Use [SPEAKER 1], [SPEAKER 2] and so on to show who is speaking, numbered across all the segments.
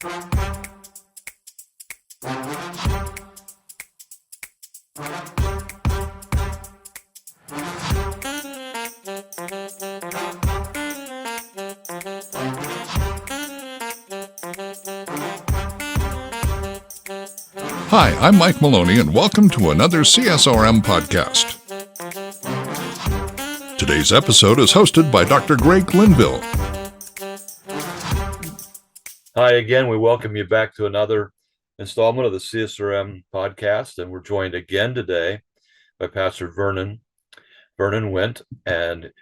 [SPEAKER 1] Hi, I'm Mike Maloney, and welcome to another CSRM podcast. Today's episode is hosted by Dr. Greg Linville.
[SPEAKER 2] Hi again. We welcome you back to another installment of the CSRM podcast, and we're joined again today by Pastor Vernon Wendt, and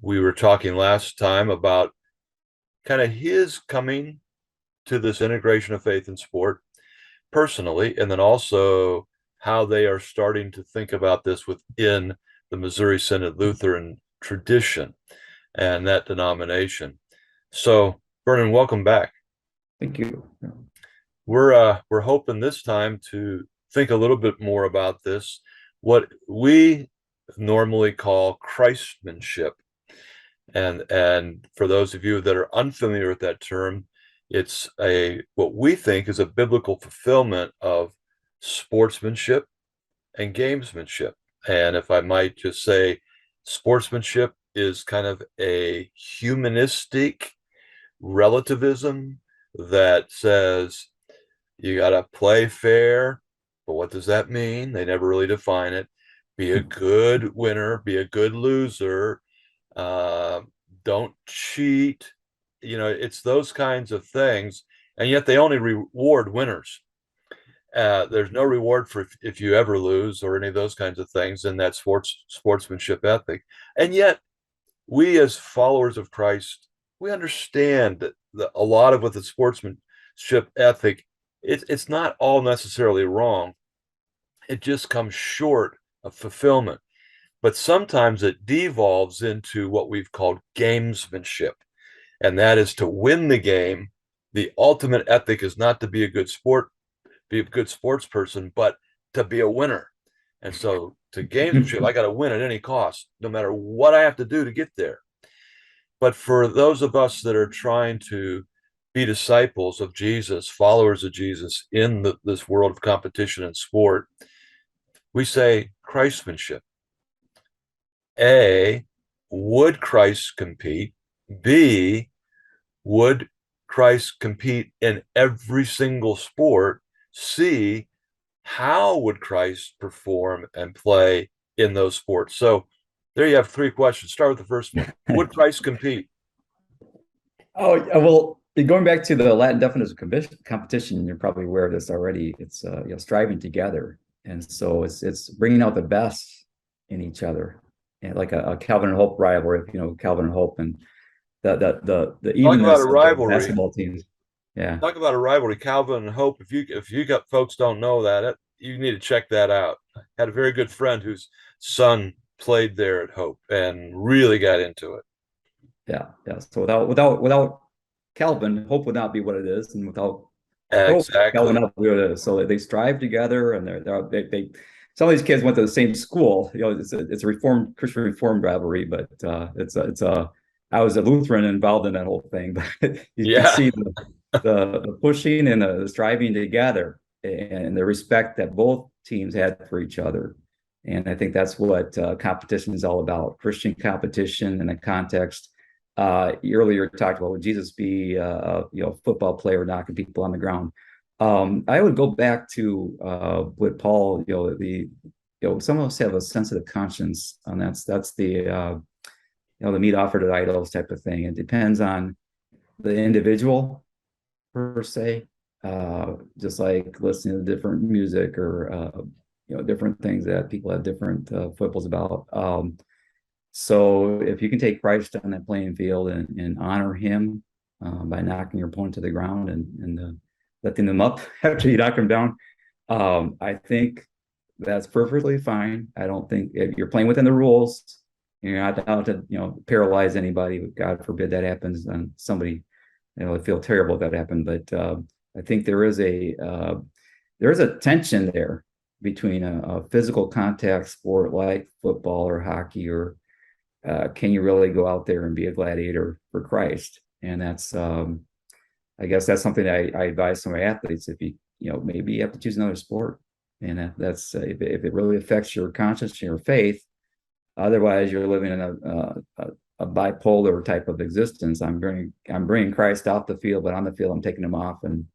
[SPEAKER 2] we were talking last time about kind of his coming to this integration of faith and sport personally, and then also how they are starting to think about this within the Missouri Synod Lutheran tradition and that denomination. So, Vernon, welcome back.
[SPEAKER 3] Thank you.
[SPEAKER 2] We're hoping this time to think a little bit more about this, what we normally call Craftsmanship. And for those of you that are unfamiliar with that term, it's what we think is a biblical fulfillment of sportsmanship and gamesmanship. And if I might just say, sportsmanship is kind of a humanistic relativism that says you got to play fair, but what does that mean? They never really define it. Be a good winner, be a good loser, don't cheat. You know, it's those kinds of things, and yet they only reward winners. There's no reward for if you ever lose or any of those kinds of things in that sportsmanship ethic. And yet, we as followers of Christ, we understand that a lot of with the sportsmanship ethic, it's not all necessarily wrong. It just comes short of fulfillment. But sometimes it devolves into what we've called gamesmanship. And that is to win the game. The ultimate ethic is not to be a good sports person, but to be a winner. And so to gamesmanship, I got to win at any cost, no matter what I have to do to get there. But for those of us that are trying to be disciples of Jesus, followers of Jesus in this world of competition and sport, we say Craftsmanship. A, would Christ compete? B, would Christ compete in every single sport? C, how would Christ perform and play in those sports? So there you have three questions. Start with the first one. Would Christ compete?
[SPEAKER 3] Oh, well, going back to the Latin definition of competition, you're probably aware of this already. It's striving together. And so it's bringing out the best in each other. And like a Calvin and Hope rivalry, Calvin and Hope and the evenness of the basketball teams. Yeah.
[SPEAKER 2] Talk about a rivalry, Calvin and Hope. If you got folks don't know that, you need to check that out. I had a very good friend whose son played there at Hope and really got into it.
[SPEAKER 3] Yeah. So without Calvin, Hope would not be what it is, and without
[SPEAKER 2] exactly
[SPEAKER 3] Hope, Calvin would not be what it is. So they strive together, and they some of these kids went to the same school. It's a Christian Reformed rivalry, but I was a Lutheran involved in that whole thing, but you can see the pushing and the striving together and the respect that both teams had for each other. And I think that's what competition is all about. Christian competition in a context. You earlier talked about, would Jesus be a football player knocking people on the ground? I would go back to what Paul, some of us have a sensitive conscience, and that's the the meat offered at idols type of thing. It depends on the individual per se, just like listening to different music or different things that people have different foibles about. So if you can take Christ on that playing field and honor him by knocking your opponent to the ground and letting them up after you knock them down, I think that's perfectly fine. I don't think if you're playing within the rules, you're not out to paralyze anybody. God forbid that happens, and somebody I feel terrible if that happened. But I think there is a tension there between a physical contact sport like football or hockey, or can you really go out there and be a gladiator for Christ? And that's I guess that's something I advise some of my athletes. If maybe you have to choose another sport, and that's if it really affects your conscience and your faith. Otherwise, you're living in a bipolar type of existence. I'm bringing Christ off the field, but on the field, I'm taking him off, and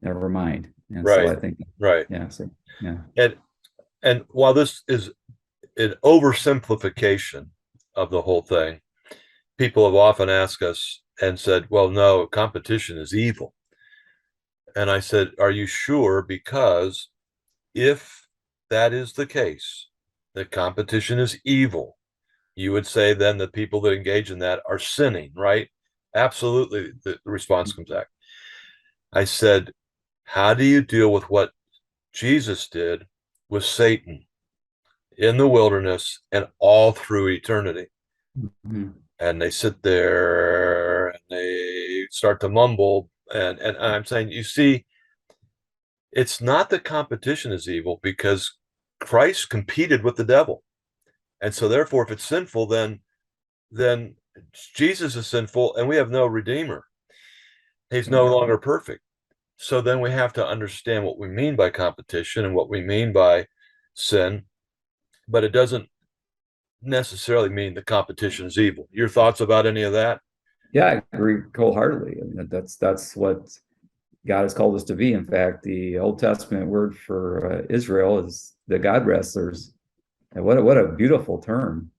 [SPEAKER 3] never mind. And so
[SPEAKER 2] Right.
[SPEAKER 3] I think,
[SPEAKER 2] Right.
[SPEAKER 3] yeah, so yeah.
[SPEAKER 2] And while this is an oversimplification of the whole thing, people have often asked us and said, well, no, competition is evil. And I said, are you sure? Because if that is the case, that competition is evil, you would say then the people that engage in that are sinning, right? Absolutely. The response comes back. I said, how do you deal with what Jesus did with Satan in the wilderness and all through eternity?
[SPEAKER 3] Mhm.
[SPEAKER 2] And they sit there and they start to mumble. And I'm saying, you see, it's not that competition is evil, because Christ competed with the devil. And so therefore, if it's sinful, then Jesus is sinful and we have no redeemer. He's no longer perfect. So then we have to understand what we mean by competition and what we mean by sin, but it doesn't necessarily mean the competition is evil. Your thoughts about any of that?
[SPEAKER 3] Yeah, I agree wholeheartedly. I mean, that's what God has called us to be. In fact, the Old Testament word for Israel is the God wrestlers. And what a beautiful term.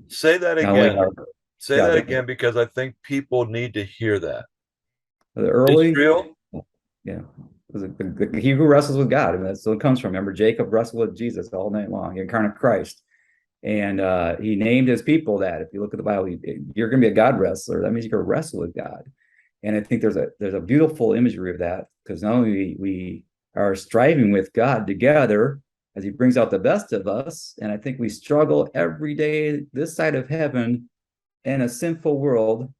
[SPEAKER 2] Say that
[SPEAKER 3] Not only
[SPEAKER 2] again. Say
[SPEAKER 3] yeah,
[SPEAKER 2] that again, because I think people need to hear that.
[SPEAKER 3] the early,
[SPEAKER 2] Israel?
[SPEAKER 3] yeah, the Hebrew wrestles with God. I mean, that's what it comes from. Remember, Jacob wrestled with Jesus all night long, the incarnate Christ. And he named his people that. If you look at the Bible, you're going to be a God wrestler. That means you're going to wrestle with God. And I think there's a beautiful imagery of that, because not only we are striving with God together as he brings out the best of us, and I think we struggle every day this side of heaven in a sinful world.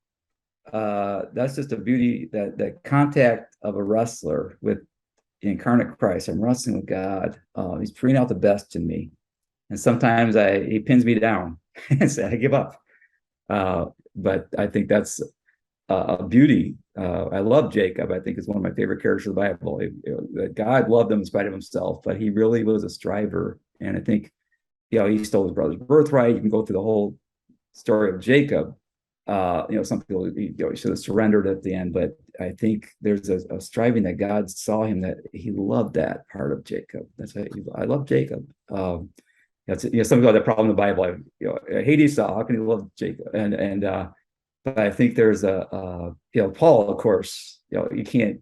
[SPEAKER 3] That's just a beauty, that contact of a wrestler with the incarnate Christ. I'm wrestling with God. He's bringing out the best in me, and sometimes he pins me down and say I give up. But I think that's a beauty. I love Jacob. I think is one of my favorite characters of the Bible. God loved him in spite of himself, but he really was a striver. And I think, he stole his brother's birthright. You can go through the whole story of Jacob. Some people he should have surrendered at the end, but I think there's a striving that God saw him, that he loved that part of Jacob. That's why I love Jacob. That's some people have that problem in the Bible. I hate Esau. How can he love Jacob? But I think there's Paul, of course, you can't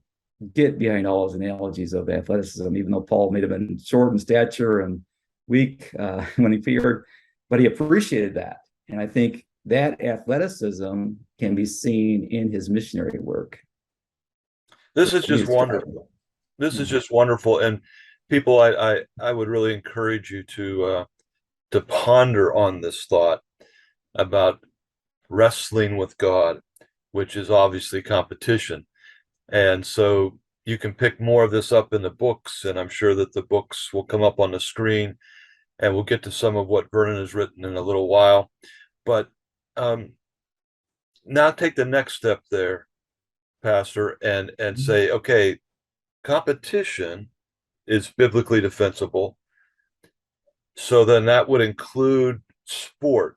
[SPEAKER 3] get behind all those analogies of athleticism, even though Paul may have been short in stature and weak when he appeared, but he appreciated that. And I think that athleticism can be seen in his missionary work.
[SPEAKER 2] This is just wonderful. This is just wonderful. And people, I would really encourage you to ponder on this thought about wrestling with God, which is obviously competition. And so you can pick more of this up in the books, and I'm sure that the books will come up on the screen, and we'll get to some of what Vernon has written in a little while. But now take the next step there, Pastor, and say, okay, competition is biblically defensible. So then that would include sport.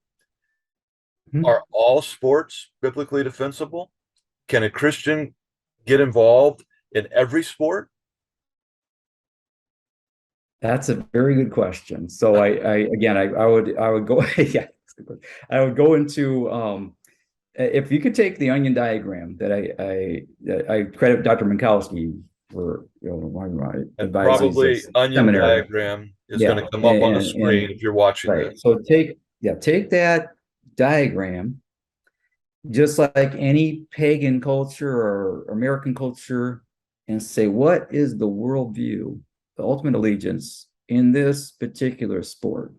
[SPEAKER 2] Are all sports biblically defensible? Can a Christian get involved in every sport?
[SPEAKER 3] That's a very good question. So I would go yeah, I would go into if you could take the onion diagram that I credit Dr. Minkowski for
[SPEAKER 2] and probably onion seminary diagram is going to come up on the screen if you're watching
[SPEAKER 3] right.
[SPEAKER 2] this.
[SPEAKER 3] So take that diagram, just like any pagan culture or American culture, and say, what is the worldview, the ultimate allegiance in this particular sport?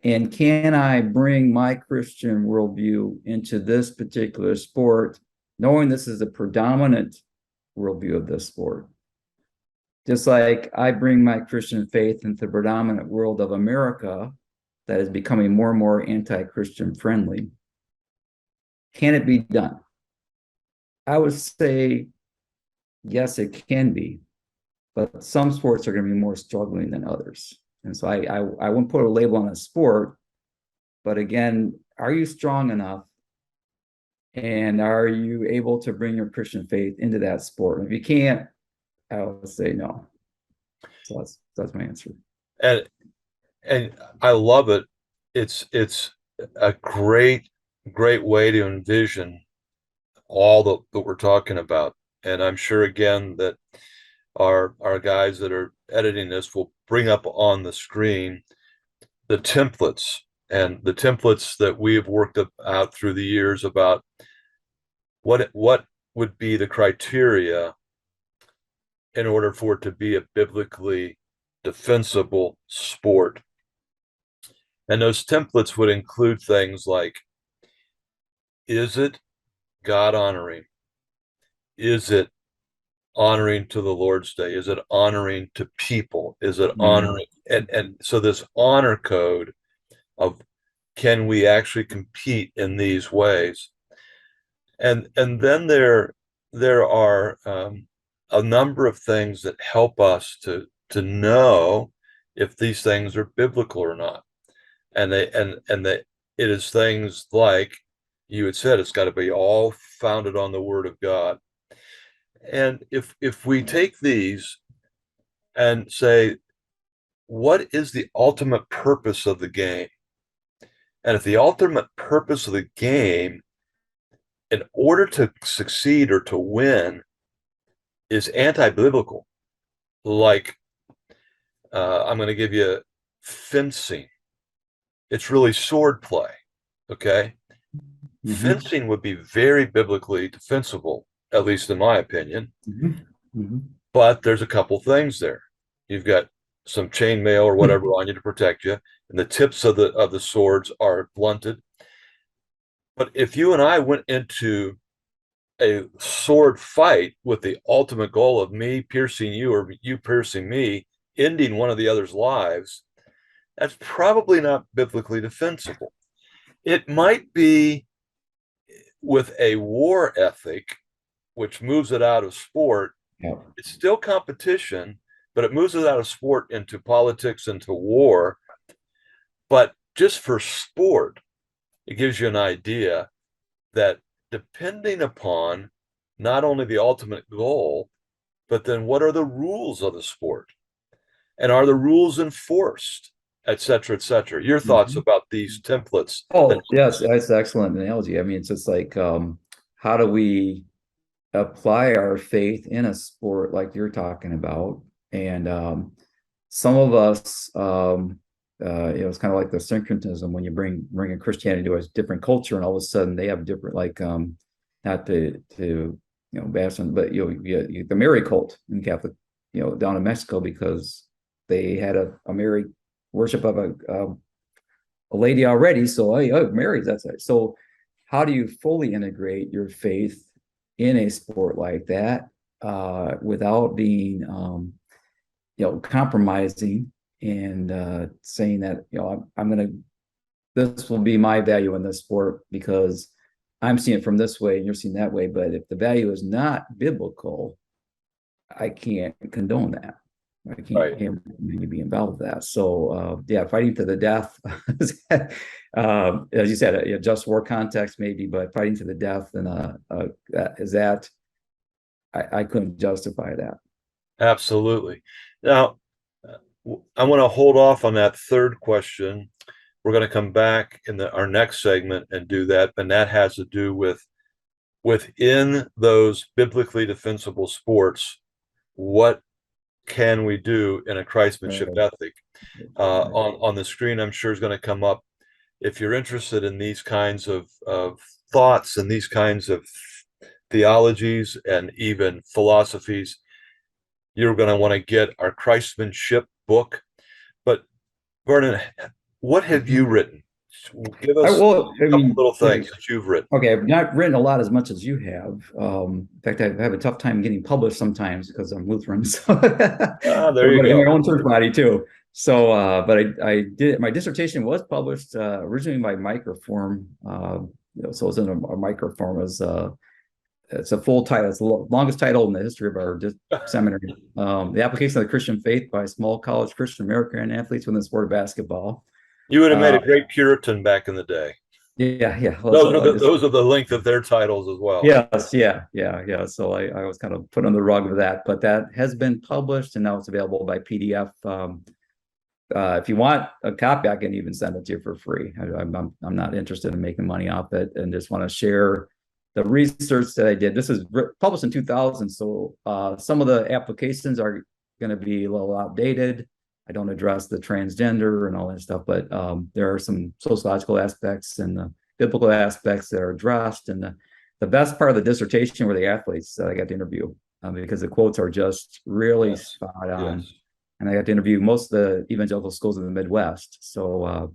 [SPEAKER 3] And can I bring my Christian worldview into this particular sport, knowing this is a predominant worldview of this sport? Just like I bring my Christian faith into the predominant world of America that is becoming more and more anti-Christian friendly. Can it be done? I would say yes, it can be, but some sports are going to be more struggling than others. And so I wouldn't put a label on a sport, but again, are you strong enough? And are you able to bring your Christian faith into that sport? And if you can't, I would say no. So that's my answer.
[SPEAKER 2] And I love it. It's a great way to envision all that we're talking about. And I'm sure again that our guys that are editing this will bring up on the screen the templates that we have worked out through the years about what would be the criteria in order for it to be a biblically defensible sport. And those templates would include things like, is it God honoring? Is it honoring to the Lord's Day? Is it honoring to people? Is it honoring? And so this honor code of, can we actually compete in these ways? And then there are a number of things that help us to know if these things are biblical or not. And it is things like you had said, it's got to be all founded on the Word of God. And if we take these and say, what is the ultimate purpose of the game? And if the ultimate purpose of the game, in order to succeed or to win, is anti-biblical, like I'm going to give you fencing. It's really sword play, okay? Mm-hmm. Fencing would be very biblically defensible, at least in my opinion. Mm-hmm. Mm-hmm. But there's a couple things there. You've got some chainmail or whatever on you to protect you, and the tips of the swords are blunted. But if you and I went into a sword fight with the ultimate goal of me piercing you or you piercing me, ending one of the other's lives, that's probably not biblically defensible. It might be with a war ethic, which moves it out of sport. Yeah. It's still competition, but it moves it out of sport into politics, into war. But just for sport, it gives you an idea that depending upon not only the ultimate goal, but then what are the rules of the sport? And are the rules enforced, et cetera, et cetera? Your thoughts about these templates?
[SPEAKER 3] Oh, yes, that's an excellent analogy. I mean, it's just like, how do we apply our faith in a sport like you're talking about? And some of us, it's kind of like the syncretism when you bring a Christianity to a different culture, and all of a sudden they have different, like, not to bash them, but the Mary cult in Catholic, down in Mexico, because they had a Mary worship of a lady already. So Mary, that's it. So how do you fully integrate your faith in a sport like that without being compromising and saying that this will be my value in this sport because I'm seeing it from this way and you're seeing that way. But if the value is not biblical, I can't condone that. I can't be involved with that. So fighting to the death, as you said, a just war context maybe, but fighting to the death and I couldn't justify that.
[SPEAKER 2] Absolutely. Now, I want to hold off on that third question. We're going to come back in our next segment and do that, and that has to do with within those biblically defensible sports, what can we do in a Craftsmanship ethic? On the screen, I'm sure is going to come up. If you're interested in these kinds of thoughts and these kinds of theologies and even philosophies, you're going to want to get our Craftsmanship book. But Vernon, what have you written? Give us a couple little things that you've written.
[SPEAKER 3] Okay, I've not written a lot as much as you have. In fact, I have a tough time getting published sometimes because I'm Lutheran. So
[SPEAKER 2] there you go.
[SPEAKER 3] In my own church body too. So, but I did. My dissertation was published originally by Microform. So it was in a Microform as it's a full title. It's the longest title in the history of our seminary. The application of the Christian faith by small college Christian American athletes within the sport of basketball.
[SPEAKER 2] You would have made a great Puritan back in the day.
[SPEAKER 3] Yeah. Well,
[SPEAKER 2] those are the length of their titles as well.
[SPEAKER 3] Yes, yeah. So I was kind of put on the rug of that, but that has been published and now it's available by PDF. If you want a copy, I can even send it to you for free. I'm not interested in making money off it, and just want to share the research that I did. This is published in 2000, so some of the applications are going to be a little outdated. I don't address the transgender and all that stuff, but there are some sociological aspects and the biblical aspects that are addressed. And the best part of the dissertation were the athletes that I got to interview, because the quotes are just really spot on. Yes. And I got to interview most of the evangelical schools in the Midwest. So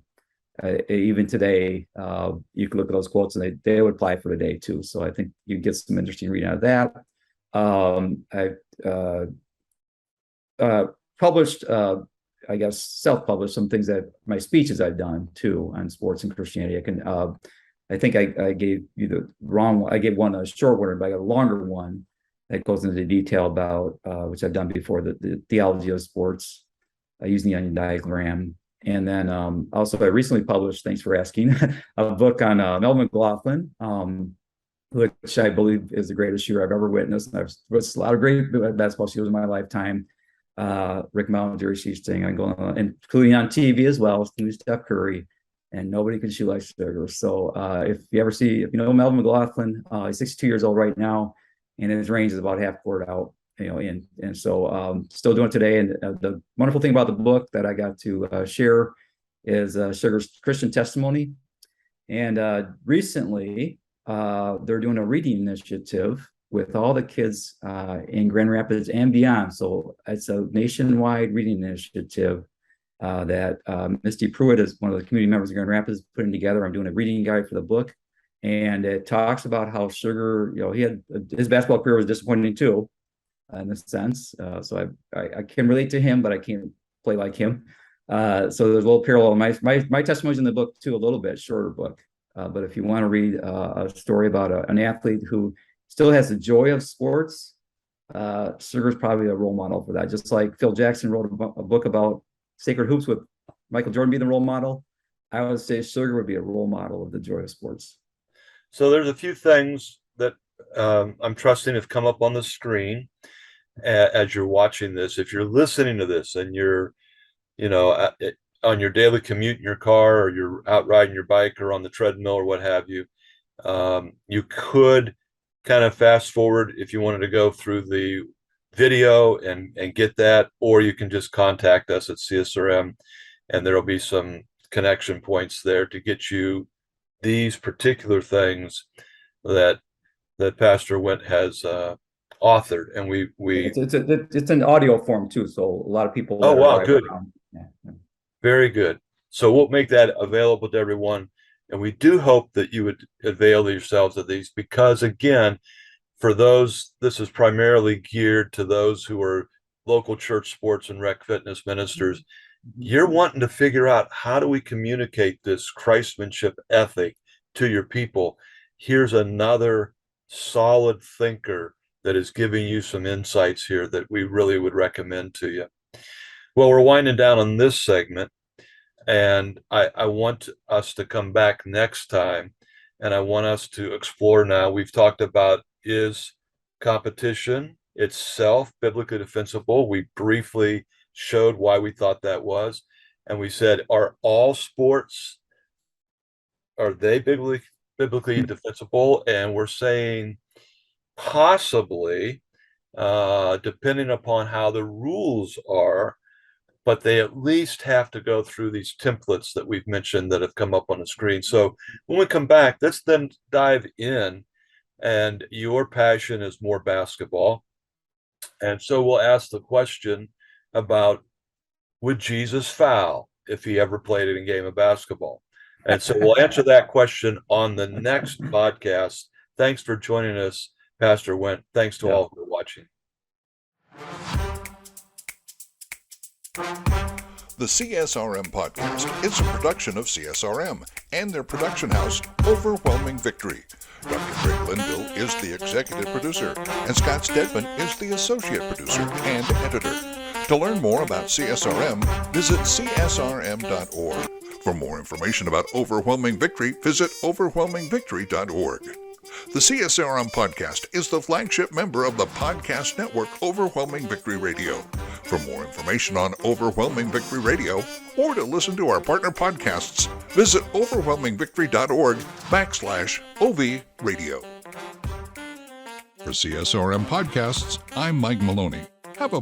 [SPEAKER 3] even today, you can look at those quotes and they would apply for today too. So I think you get some interesting reading out of that. I published, I guess, self-published some things that my speeches I've done too on sports and Christianity. I think I gave you the wrong one. I gave one a short one, but I got a longer one that goes into detail about, which I've done before, the theology of sports using the onion diagram. And then also I recently published, thanks for asking, a book on Melvin McLaughlin, which I believe is the greatest shooter I've ever witnessed. I've witnessed a lot of great basketball shooters in my lifetime. Rick Mountain, Jerry Seasting, including on TV as well, Steph Curry, and nobody can shoot like Sugar. So if you know Melvin McLaughlin, he's 62 years old right now, and his range is about half court out, and so still doing it today. And the wonderful thing about the book that I got to share is Sugar's Christian testimony. And recently, they're doing a reading initiative with all the kids in Grand Rapids and beyond. So it's a nationwide reading initiative that Misty Pruitt is one of the community members of Grand Rapids putting together. I'm doing a reading guide for the book. And it talks about how Sugar, his basketball career was disappointing too, in a sense. So I can relate to him, but I can't play like him. So there's a little parallel. My testimony's in the book too, a little bit shorter book. But if you want to read a story about an athlete who still has the joy of sports, Sugar's probably a role model for that. Just like Phil Jackson wrote a book about sacred hoops with Michael Jordan being the role model, I would say Sugar would be a role model of the joy of sports.
[SPEAKER 2] So there's a few things that I'm trusting have come up on the screen as you're watching this. If you're listening to this and you're, on your daily commute in your car, or you're out riding your bike or on the treadmill or what have you, you could kind of fast forward if you wanted to go through the video and get that, or you can just contact us at CSRM, and there'll be some connection points there to get you these particular things that Pastor Wendt has authored. And
[SPEAKER 3] it's an audio form too, so a lot of people.
[SPEAKER 2] Oh wow, good. Yeah. Very good. So we'll make that available to everyone, and we do hope that you would avail yourselves of these, because again, for those, this is primarily geared to those who are local church sports and rec fitness ministers. You're wanting to figure out, how do we communicate this Christmanship ethic to your people? Here's another solid thinker that is giving you some insights here that we really would recommend to you. Well, we're winding down on this segment, and I want us to come back next time, and I want us to explore now. We've talked about, is competition itself biblically defensible? We briefly showed why we thought that was, and we said, are all sports, are they biblically defensible? And we're saying possibly, depending upon how the rules are, but they at least have to go through these templates that we've mentioned that have come up on the screen. So when we come back, let's then dive in, and your passion is more basketball. And so we'll ask the question about, would Jesus foul if he ever played in a game of basketball? And so we'll answer that question on the next podcast. Thanks for joining us, Pastor Wendt. Thanks to all who are watching.
[SPEAKER 1] The CSRM podcast is a production of CSRM and their production house, Overwhelming Victory. Dr. Rick Linville is the executive producer, and Scott Stedman is the associate producer and editor. To learn more about CSRM, visit csrm.org. For more information about Overwhelming Victory, visit overwhelmingvictory.org. The CSRM podcast is the flagship member of the podcast network Overwhelming Victory Radio. For more information on Overwhelming Victory Radio, or to listen to our partner podcasts, visit overwhelmingvictory.org/OV Radio. For CSRM podcasts, I'm Mike Maloney. Have a